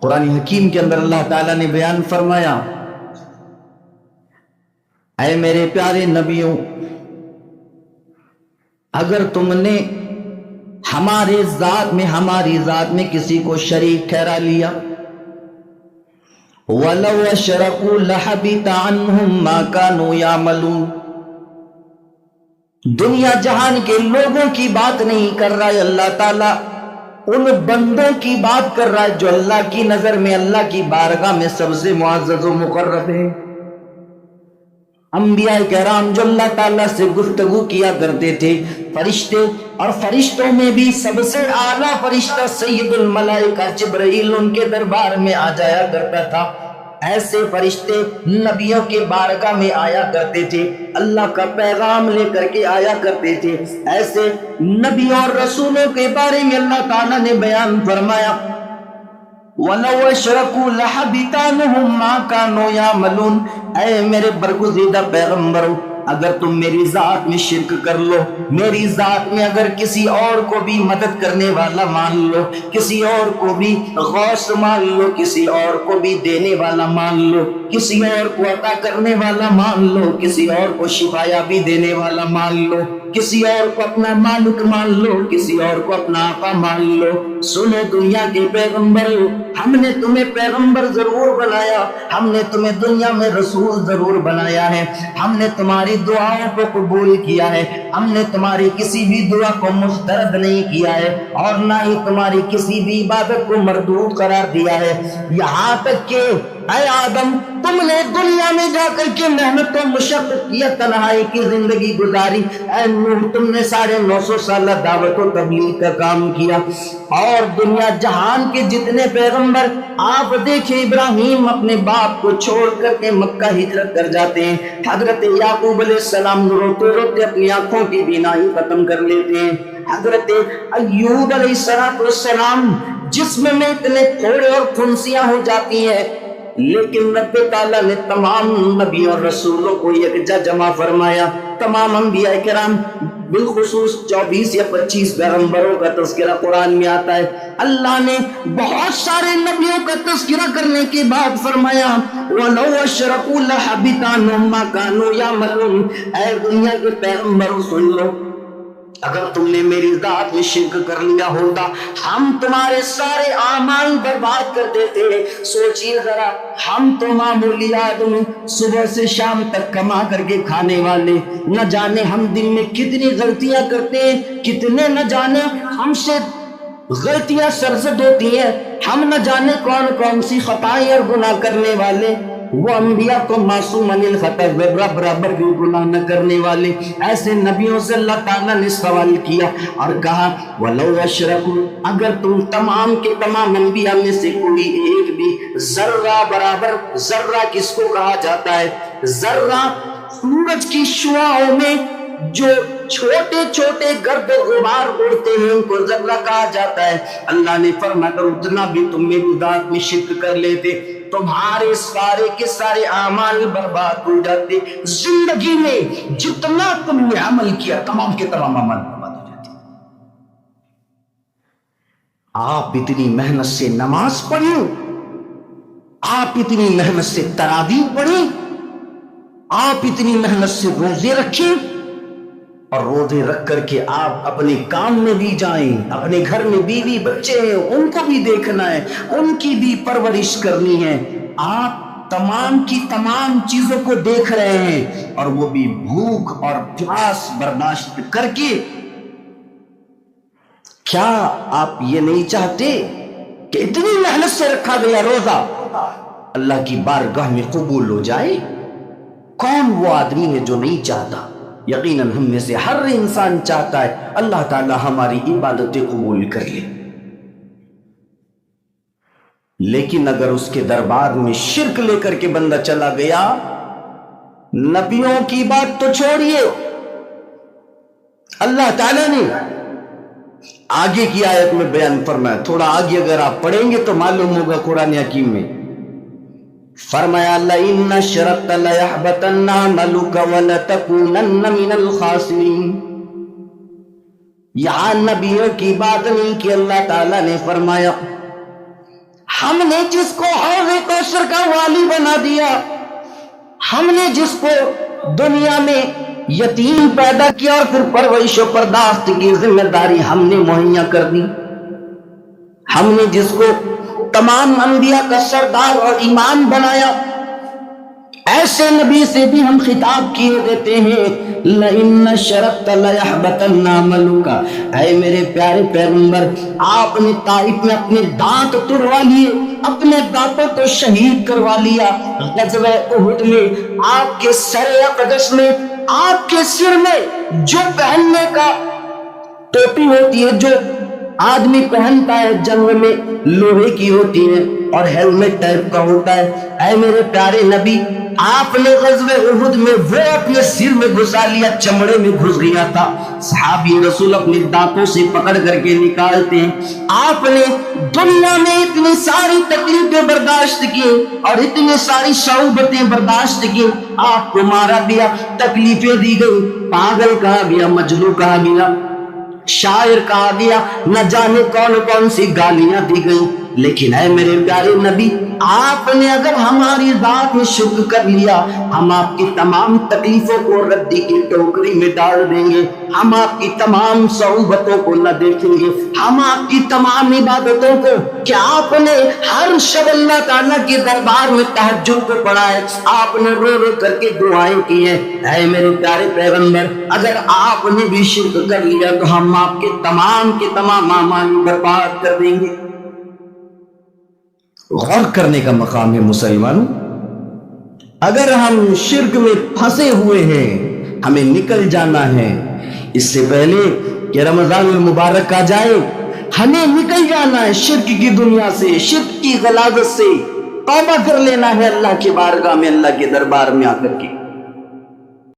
قرآن حکیم کے اندر اللہ تعالیٰ نے بیان فرمایا، اے میرے پیارے نبیوں، اگر تم نے ہماری ذات میں کسی کو شریک ٹھہرا لیا، وَلَوْ أَشْرَكُوا لَحَبِطَ عَنْهُمْ مَا كَانُوا يَعْمَلُونَ، دنیا جہان کے لوگوں کی بات نہیں کر رہا ہے اللہ تعالیٰ، ان بندوں کی بات کر رہا ہے جو اللہ کی نظر میں، اللہ کی بارگاہ میں سب سے معزز و مقرب ہے۔ انبیاء کرام جو اللہ تعالیٰ سے گفتگو کیا کرتے تھے، فرشتے، اور فرشتوں میں بھی سب سے اعلیٰ فرشتہ سید الملائکہ جبرائیل ان کے دربار میں آ جایا کرتا تھا۔ ایسے فرشتے نبیوں کے بارگاہ میں آیا کرتے تھے، اللہ کا پیغام لے کر کے آیا کرتے تھے۔ ایسے نبیوں اور رسولوں کے بارے میں اللہ تعالیٰ نے بیان فرمایا، وَلَوْ أَشْرَكُوا لَحَبِطَ عَنْهُمْ مَا كَانُوا يَعْمَلُونَ، اے میرے برگزیدہ پیغمبروں، اگر تم میری ذات میں شرک کر لو، میری ذات میں اگر کسی اور کو بھی مدد کرنے والا مان لو، کسی اور کو بھی غوث مان لو، کسی اور کو بھی دینے والا مان لو، کسی اور کو عطا کرنے والا مان لو، کسی اور کو شفایابی دینے والا مان لو، کسی اور کو اپنا مالک مان لو، کسی اور کو اپنا آقا مان لو، سنو دنیا کے پیغمبر، ہم نے تمہیں پیغمبر ضرور بنایا، ہم نے تمہیں دنیا میں رسول ضرور بنایا ہے، ہم نے تمہاری دعاؤں کو قبول کیا ہے، ہم نے تمہاری کسی بھی دعا کو مسترد نہیں کیا ہے، اور نہ ہی تمہاری کسی بھی عبادت کو مردود قرار دیا ہے، یہاں تک کہ اے آدم، تم نے دنیا میں جا کر کے محنت و مشقت کی، تنہائی کی زندگی گزاری، اے نوح تم نے 950 سالہ دعوت و تبلیغ کا کام کیا، اور دنیا جہان کے جتنے پیغمبر، آپ دیکھیں ابراہیم اپنے باپ کو چھوڑ کر کے مکہ ہجرت کر جاتے ہیں، حضرت یعقوب علیہ السلام روتے روتے اپنی آنکھوں کی بینائی ختم کر لیتے ہیں، حضرت ایوب علیہ السلام جسم میں اتنے تھوڑے اور پھنسیاں ہو جاتی ہیں، لیکن رب تعالیٰ نے تمام نبیوں اور رسولوں کو یکجا جمع فرمایا، تمام انبیاء کرام، بالخصوص 24 یا 25 پیغمبروں کا تذکرہ قرآن میں آتا ہے۔ اللہ نے بہت سارے نبیوں کا تذکرہ کرنے کے بعد فرمایا، وَلَوْ أَشْرَكُوا لَحَبِطَ عَنْهُمْ مَا كَانُوا يَعْمَلُونَ، اے دنیا کے پیغمبروں سن لو، اگر تم نے میری ذات میں شرک کر لیا ہوتا، ہم تمہارے سارے اعمال برباد کر دیتے۔ سوچئے ذرا، ہم تو معمولی آدمی، صبح سے شام تک کما کر کے کھانے والے، نہ جانے ہم دن میں کتنی غلطیاں کرتے ہیں، کتنے نہ جانے ہم سے غلطیاں سرزد ہوتی ہیں، ہم نہ جانے کون کون سی خطائیں اور گناہ کرنے والے، وہ انبیاء تو معصوم عن الخطا، برابر بھی گناہ نہ کرنے والے، ایسے نبیوں سے اللہ تعالیٰ نے سوال کیا اور کہا، وَلَوْ أَشْرَكُوا، اگر تم تمام کے تمام انبیاء میں سے کوئی ایک بھی ذرہ برابر، ذرہ کس کو کہا جاتا ہے؟ ذرہ سورج کی شعاعوں میں جو چھوٹے چھوٹے گرد و غبار اڑتے ہیں ان کو ذرہ کہا جاتا ہے۔ اللہ نے فرمایا اگر اتنا بھی تم میری ذات میں شرک کر لیتے، تمہارے سارے کے سارے اعمال برباد ہو جاتے، زندگی میں جتنا تم نے عمل کیا تمام کے تمام عمل برباد ہو جاتے۔ آپ اتنی محنت سے نماز پڑھیں، آپ اتنی محنت سے تراویح پڑھیں، آپ اتنی محنت سے روزے رکھیں، اور روزے رکھ کر کے آپ اپنے کام میں بھی جائیں، اپنے گھر میں بیوی بچے ہیں ان کو بھی دیکھنا ہے، ان کی بھی پرورش کرنی ہے، آپ تمام کی تمام چیزوں کو دیکھ رہے ہیں، اور وہ بھی بھوک اور پیاس برداشت کر کے، کیا آپ یہ نہیں چاہتے کہ اتنی محنت سے رکھا گیا روزہ اللہ کی بارگاہ میں قبول ہو جائے؟ کون وہ آدمی ہے جو نہیں چاہتا؟ یقیناً ہم میں سے ہر انسان چاہتا ہے اللہ تعالی ہماری عبادتیں قبول کر لے، لیکن اگر اس کے دربار میں شرک لے کر کے بندہ چلا گیا، نبیوں کی بات تو چھوڑیے، اللہ تعالیٰ نے آگے کی آیت میں بیان فرمایا، تھوڑا آگے اگر آپ پڑھیں گے تو معلوم ہوگا قرآن حکیم میں فرمایا، لَئِنْ أَشْرَكْتَ لَيَحْبَطَنَّ عَمَلُكَ وَلَتَكُونَنَّ مِنَ الْخَاسِرِينَ۔ یہاں نبیوں کی بات نہیں کہ اللہ تعالیٰ نے فرمایا ہم نے جس کو حوض کوثر کا والی بنا دیا، ہم نے جس کو دنیا میں یتیم پیدا کیا اور پھر پرورش و پرداشت کی ذمہ داری ہم نے مہیا کر دی، ہم نے جس کو تمام انبیاء کا سردار اور امام بنایا، ایسے نبی سے بھی ہم خطاب کیے دیتے ہیں لَإِنَّ شَرَقْتَ لَيَحْبَطَنَّ عَمَلُكَ، اے میرے پیارے پیغمبر، آپ نے طائف میں اپنے دانت توڑوا لیے، اپنے دانتوں کو شہید کروا لیا، غزوہ احد میں آپ کے سر اقدس میں، آپ کے سر میں جو پہننے کا ٹوپی ہوتی ہے جو آدمی پہنتا ہے جنگ میں، لوہے کی ہوتی ہے اور ہیلمٹ ٹائپ کا ہوتا ہے، اے میرے پیارے نبی آپ نے غزوہ احد میں وہ اپنے سر میں گھسا لیا، چمڑے میں گھس گیا تھا، صحابی رسول اپنے دانتوں سے پکڑ کر کے نکالتے ہیں۔ آپ نے دنیا میں اتنی ساری تکلیفیں برداشت کی اور اتنی ساری صعوبتیں برداشت کی، آپ کو مارا گیا، تکلیفیں دی گئی، پاگل کہا گیا، مجنون کہا گیا، شاعر کہا گیا، نہ جانے کون کون سی گالیاں دی گئی، لیکن اے میرے پیارے نبی آپ نے اگر ہماری ذات میں شکر کر لیا، ہم آپ کی تمام تکلیفوں کو ردی کی ٹوکری میں ڈال دیں گے، ہم آپ کی تمام صعوبتوں کو نہ دیکھیں گے، ہم آپ کی تمام عبادتوں کو، کہ آپ نے ہر شب اللہ تعالیٰ کے دربار میں تہجد کو پڑھا ہے، آپ نے رو رو کر کے دعائیں کی ہیں، اے میرے پیارے پیغمبر اگر آپ نے بھی شرک کر لیا تو ہم آپ کے تمام اعمال برباد کر دیں گے۔ غور کرنے کا مقام ہے مسلمان، اگر ہم شرک میں پھنسے ہوئے ہیں ہمیں نکل جانا ہے، اس سے پہلے کہ رمضان المبارک آ جائے ہمیں نکل جانا ہے شرک کی دنیا سے، شرک کی غلاظت سے توبہ کر لینا ہے اللہ کی بارگاہ میں، اللہ کے دربار میں آ کر کے۔